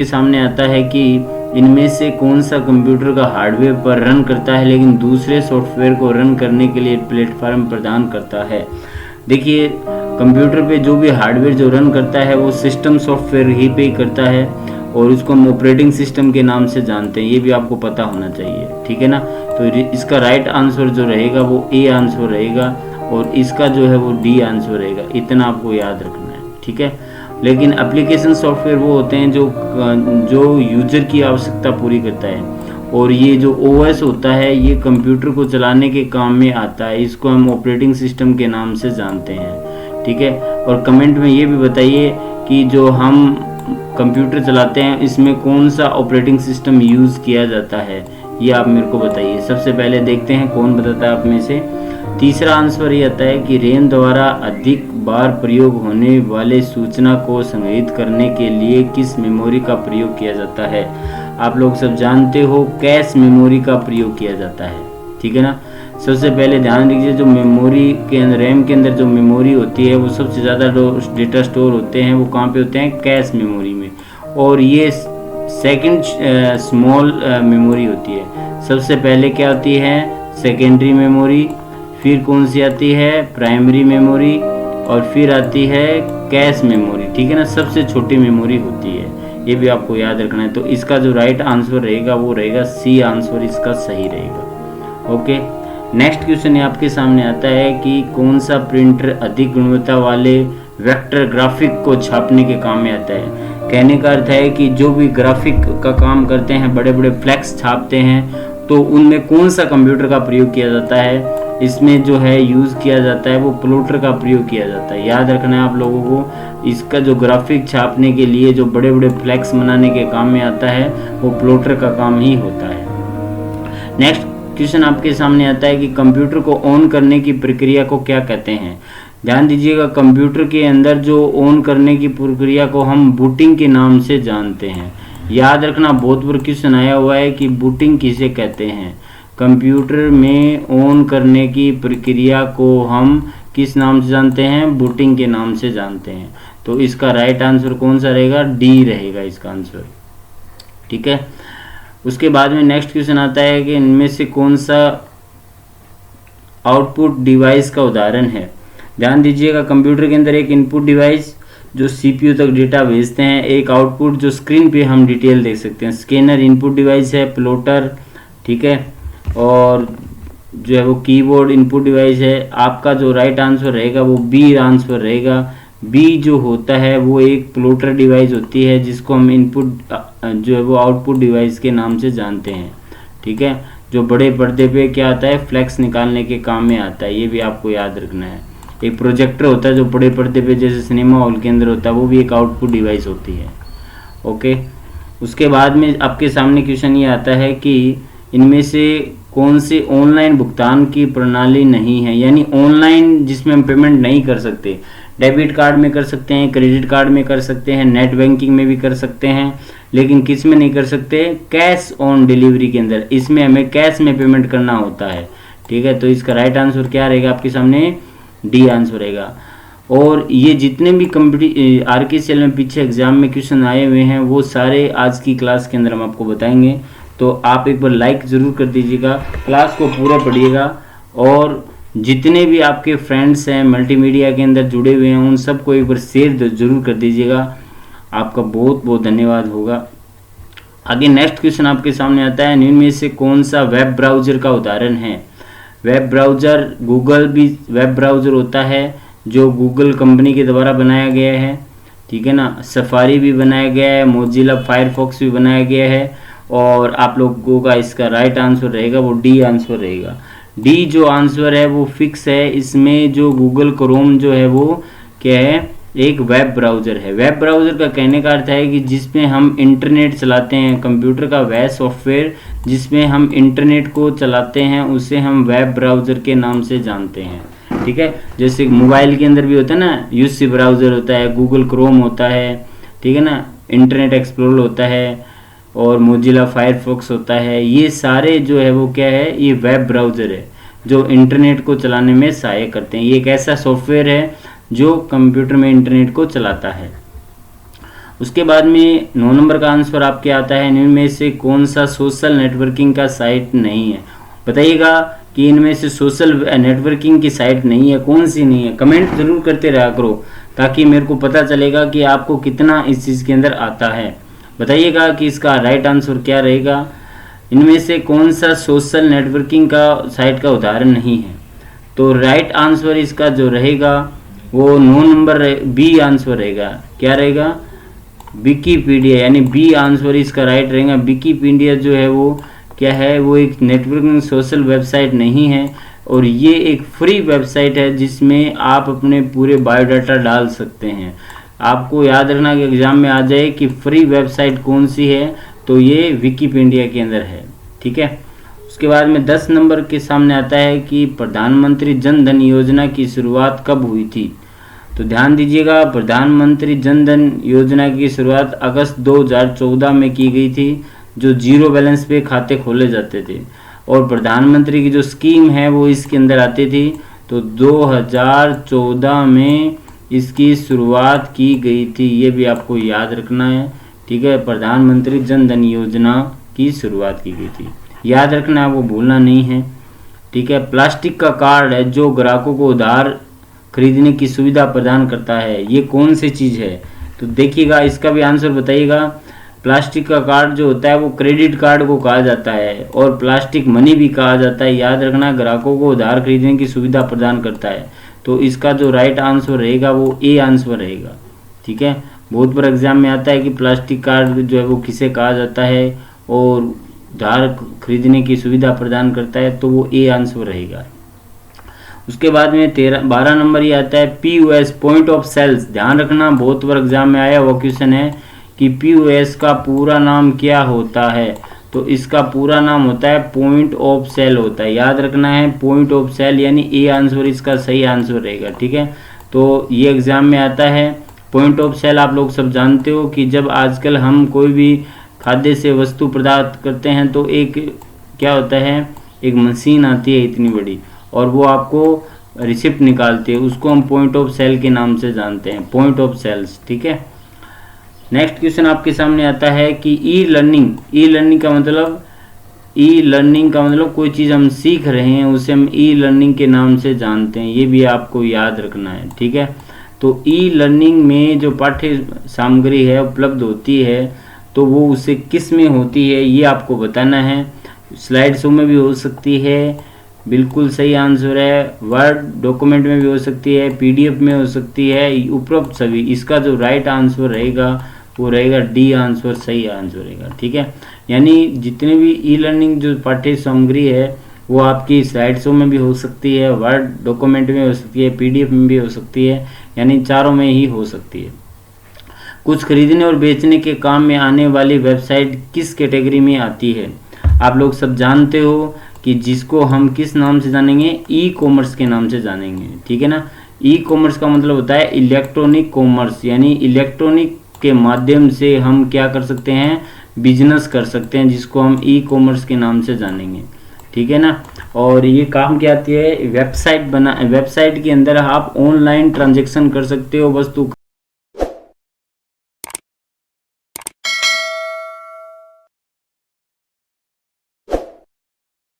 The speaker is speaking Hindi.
के सामने आता है कि इनमें से कौन सा कंप्यूटर का हार्डवेयर पर रन करता है लेकिन दूसरे सॉफ्टवेयर को रन करने के लिए प्लेटफॉर्म प्रदान करता है। देखिए, कंप्यूटर पे जो भी हार्डवेयर जो रन करता है वो सिस्टम सॉफ्टवेयर ही पे ही करता है और उसको हम ऑपरेटिंग सिस्टम के नाम से जानते हैं। ये भी आपको पता होना चाहिए, ठीक है ना। तो इसका राइट आंसर जो रहेगा वो ए आंसर रहेगा और इसका जो है वो डी आंसर रहेगा। इतना आपको याद रखना है, ठीक है। लेकिन एप्लीकेशन सॉफ्टवेयर वो होते हैं जो यूजर की आवश्यकता पूरी करता है और ये जो ओएस होता है ये कंप्यूटर को चलाने के काम में आता है। इसको हम ऑपरेटिंग सिस्टम के नाम से जानते हैं, ठीक है। और कमेंट में ये भी बताइए कि जो हम कंप्यूटर चलाते हैं इसमें कौन सा ऑपरेटिंग सिस्टम यूज़ किया जाता है, ये आप मेरे को बताइए। सबसे पहले देखते हैं कौन बताता है आप में से। तीसरा आंसर ये आता है कि रैम द्वारा अधिक बार प्रयोग होने वाले सूचना को संग्रहित करने के लिए किस मेमोरी का प्रयोग किया जाता है। आप लोग सब जानते हो कैश मेमोरी का प्रयोग किया जाता है, ठीक है ना। सबसे पहले ध्यान रखिए, जो मेमोरी के अंदर रैम के अंदर जो मेमोरी होती है वो सबसे ज़्यादा डेटा स्टोर होते हैं वो कहाँ पे होते हैं, कैश मेमोरी में। और ये सेकंड स्मॉल मेमोरी होती है। सबसे पहले क्या होती है, सेकेंडरी मेमोरी, फिर कौन सी आती है, प्राइमरी मेमोरी, और फिर आती है कैश मेमोरी, ठीक है ना। सबसे छोटी मेमोरी होती है, ये भी आपको याद रखना है। तो इसका जो राइट आंसर रहेगा वो रहेगा सी आंसर, इसका सही रहेगा। ओके, नेक्स्ट क्वेश्चन आपके सामने आता है कि कौन सा प्रिंटर अधिक गुणवत्ता वाले वेक्टर ग्राफिक को छापने के काम में आता है। कहने का अर्थ है कि जो भी ग्राफिक का काम करते हैं, बड़े बड़े फ्लैक्स छापते हैं, तो उनमें कौन सा कंप्यूटर का प्रयोग किया जाता है। इसमें जो है यूज़ किया जाता है वो प्लॉटर का प्रयोग किया जाता है। याद रखना है आप लोगों को, इसका जो ग्राफिक छापने के लिए जो बड़े बड़े फ्लैक्स बनाने के काम में आता है वो प्लॉटर का काम ही होता है। नेक्स्ट क्वेश्चन आपके सामने आता है कि कंप्यूटर को ऑन करने की प्रक्रिया को क्या कहते हैं। ध्यान दीजिएगा, कंप्यूटर के अंदर जो ऑन करने की प्रक्रिया को हम बूटिंग के नाम से जानते हैं। याद रखना, बहुत बार क्वेश्चन आया हुआ है कि बूटिंग किसे कहते हैं। कंप्यूटर में ऑन करने की प्रक्रिया को हम किस नाम से जानते हैं, बूटिंग के नाम से जानते हैं। तो इसका राइट आंसर कौन सा रहेगा, डी रहेगा इसका आंसर, ठीक है। उसके बाद में नेक्स्ट क्वेश्चन आता है कि इनमें से कौन सा आउटपुट डिवाइस का उदाहरण है। ध्यान दीजिएगा, कंप्यूटर के अंदर एक इनपुट डिवाइस जो सीपीयू तक डेटा भेजते हैं, एक आउटपुट जो स्क्रीन पे हम डिटेल देख सकते हैं। स्कैनर इनपुट डिवाइस है, प्लॉटर, ठीक है, और जो है वो कीबोर्ड इनपुट डिवाइस है। आपका जो राइट आंसर रहेगा वो बी आंसर रहेगा। बी जो होता है वो एक प्लॉटर डिवाइस होती है जिसको हम इनपुट जो है वो आउटपुट डिवाइस के नाम से जानते हैं, ठीक है। जो बड़े पर्दे पे क्या आता है, फ्लैक्स निकालने के काम में आता है, ये भी आपको याद रखना है। एक प्रोजेक्टर होता है जो बड़े पर्दे पे जैसे सिनेमा हॉल के अंदर होता है, वो भी एक आउटपुट डिवाइस होती है। ओके, उसके बाद में आपके सामने क्वेश्चन ये आता है कि इनमें से कौन सी ऑनलाइन भुगतान की प्रणाली नहीं है, यानी ऑनलाइन जिसमें हम पेमेंट नहीं कर सकते। डेबिट कार्ड में कर सकते हैं, क्रेडिट कार्ड में कर सकते हैं, नेट बैंकिंग में भी कर सकते हैं, लेकिन किस में नहीं कर सकते, कैश ऑन डिलीवरी के अंदर। इसमें हमें कैश में पेमेंट करना होता है, ठीक है। तो इसका राइट आंसर क्या रहेगा आपके सामने, डी आंसर रहेगा। और ये जितने भी RKCL में पीछे एग्जाम में क्वेश्चन आए हुए हैं वो सारे आज की क्लास के अंदर हम आपको बताएंगे। तो आप एक बार लाइक ज़रूर कर दीजिएगा, क्लास को पूरा पढ़िएगा, और जितने भी आपके फ्रेंड्स हैं मल्टीमीडिया के अंदर जुड़े हुए हैं उन सबको एक बार शेयर जरूर कर दीजिएगा। आपका बहुत बहुत धन्यवाद होगा। आगे नेक्स्ट क्वेश्चन आपके सामने आता है, इनमें से कौन सा वेब ब्राउज़र का उदाहरण है। वेब ब्राउज़र, गूगल भी वेब ब्राउज़र होता है जो गूगल कंपनी के द्वारा बनाया गया है, ठीक है ना। सफारी भी बनाया गया है, मोजिला फायरफॉक्स भी बनाया गया है। और आप लोगों का इसका राइट आंसर रहेगा वो डी आंसर रहेगा। डी जो आंसर है वो फिक्स है। इसमें जो गूगल क्रोम जो है वो क्या है, एक वेब ब्राउज़र है। वेब ब्राउज़र का कहने का अर्थ है कि जिसमें हम इंटरनेट चलाते हैं, कंप्यूटर का वह सॉफ्टवेयर जिसमें हम इंटरनेट को चलाते हैं उसे हम वेब ब्राउज़र के नाम से जानते हैं, ठीक है। जैसे मोबाइल के अंदर भी होता है ना, यूसी ब्राउज़र होता है, गूगल क्रोम होता है, ठीक है ना, इंटरनेट एक्सप्लोरर होता है और मोजिला फायरफॉक्स होता है। ये सारे जो है वो क्या है, ये वेब ब्राउज़र है जो इंटरनेट को चलाने में सहायक करते हैं। ये एक ऐसा सॉफ्टवेयर है जो कंप्यूटर में इंटरनेट को चलाता है। उसके बाद में 9 नंबर का आंसर आपके आता है, इनमें से कौन सा सोशल नेटवर्किंग का साइट नहीं है। बताइएगा कि इनमें से सोशल नेटवर्किंग की साइट नहीं है, कौन सी नहीं है। कमेंट जरूर करते रहा करो ताकि मेरे को पता चलेगा कि आपको कितना इस चीज़ के अंदर आता है। बताइएगा कि इसका राइट आंसर क्या रहेगा। इनमें से कौन सा सोशल नेटवर्किंग का साइट का उदाहरण नहीं है। तो राइट आंसर इसका जो रहेगा वो 9 नंबर बी आंसर रहेगा। क्या रहेगा? विकीपीडिया, यानी बी आंसर इसका राइट रहेगा। विकीपीडिया जो है वो क्या है, वो एक नेटवर्किंग सोशल वेबसाइट नहीं है और ये एक फ्री वेबसाइट है जिसमें आप अपने पूरे बायोडाटा डाल सकते हैं। आपको याद रखना कि एग्जाम में आ जाए कि फ्री वेबसाइट कौन सी है, तो ये विकीपीडिया के अंदर है। ठीक है। उसके बाद में 10 नंबर के सामने आता है कि प्रधानमंत्री जन धन योजना की शुरुआत कब हुई थी। तो ध्यान दीजिएगा, प्रधानमंत्री जन धन योजना की शुरुआत अगस्त 2014 में की गई थी, जो जीरो बैलेंस पे खाते खोले जाते थे। और प्रधानमंत्री की जो स्कीम है वो इसके अंदर आती थी। तो 2014 में इसकी शुरुआत की गई थी, ये भी आपको याद रखना है। ठीक है, प्रधानमंत्री जन धन योजना की शुरुआत की गई थी, याद रखना है, वो भूलना नहीं है। ठीक है। प्लास्टिक का कार्ड है जो ग्राहकों को उधार खरीदने की सुविधा प्रदान करता है, ये कौन सी चीज़ है। तो देखिएगा, इसका भी आंसर बताइएगा। प्लास्टिक का कार्ड जो होता है वो क्रेडिट कार्ड को कहा जाता है और प्लास्टिक मनी भी कहा जाता है। याद रखना, ग्राहकों को उधार खरीदने की सुविधा प्रदान करता है। तो इसका जो राइट आंसर रहेगा वो ए आंसर रहेगा। ठीक है। बहुत बार एग्जाम में आता है कि प्लास्टिक कार्ड जो है वो किसे कहा जाता है और उधार खरीदने की सुविधा प्रदान करता है, तो वो ए आंसर रहेगा। उसके बाद में 12 नंबर ये आता है POS, पॉइंट ऑफ सेल्स। ध्यान रखना, बहुत बार एग्जाम में आया वो क्वेश्चन है कि POS का पूरा नाम क्या होता है। तो इसका पूरा नाम होता है पॉइंट ऑफ सेल होता है। याद रखना है, पॉइंट ऑफ सेल, यानी ए आंसर इसका सही आंसर रहेगा। ठीक है। तो ये एग्जाम में आता है। पॉइंट ऑफ सेल आप लोग सब जानते हो कि जब आजकल हम कोई भी खाद्य से वस्तु प्रदान करते हैं तो एक क्या होता है, एक मशीन आती है इतनी बड़ी और वो आपको रिसिप्ट निकालती है, उसको हम पॉइंट ऑफ सेल के नाम से जानते हैं, पॉइंट ऑफ सेल्स। ठीक है। नेक्स्ट क्वेश्चन आपके सामने आता है कि ई लर्निंग का मतलब कोई चीज़ हम सीख रहे हैं उसे हम ई लर्निंग के नाम से जानते हैं, ये भी आपको याद रखना है। ठीक है। तो ई लर्निंग में जो पाठ्य सामग्री है उपलब्ध होती है तो वो उससे किस में होती है ये आपको बताना है। स्लाइड शो में भी हो सकती है, बिल्कुल सही आंसर है। वर्ड डॉक्यूमेंट में भी हो सकती है, PDF में हो सकती है, उपरोक्त सभी। इसका जो राइट आंसर रहेगा वो रहेगा डी आंसर, सही आंसर रहेगा। ठीक है। यानी जितने भी ई लर्निंग जो पाठ्य सामग्री है वो आपकी स्लाइड शो में भी हो सकती है, वर्ड डॉक्यूमेंट में हो सकती है, PDF में भी हो सकती है, यानी चारों में ही हो सकती है। कुछ खरीदने और बेचने के काम में आने वाली वेबसाइट किस कैटेगरी में आती है। आप लोग सब जानते हो कि जिसको हम किस नाम से जानेंगे, ई कॉमर्स के नाम से जानेंगे। ठीक है ना। ई कॉमर्स का मतलब होता है इलेक्ट्रॉनिक कॉमर्स, यानी इलेक्ट्रॉनिक के माध्यम से हम क्या कर सकते हैं, बिजनेस कर सकते हैं, जिसको हम ई कॉमर्स के नाम से जानेंगे। ठीक है ना। और ये काम क्या आती है, वेबसाइट के अंदर आप ऑनलाइन ट्रांजैक्शन कर सकते हो वस्तु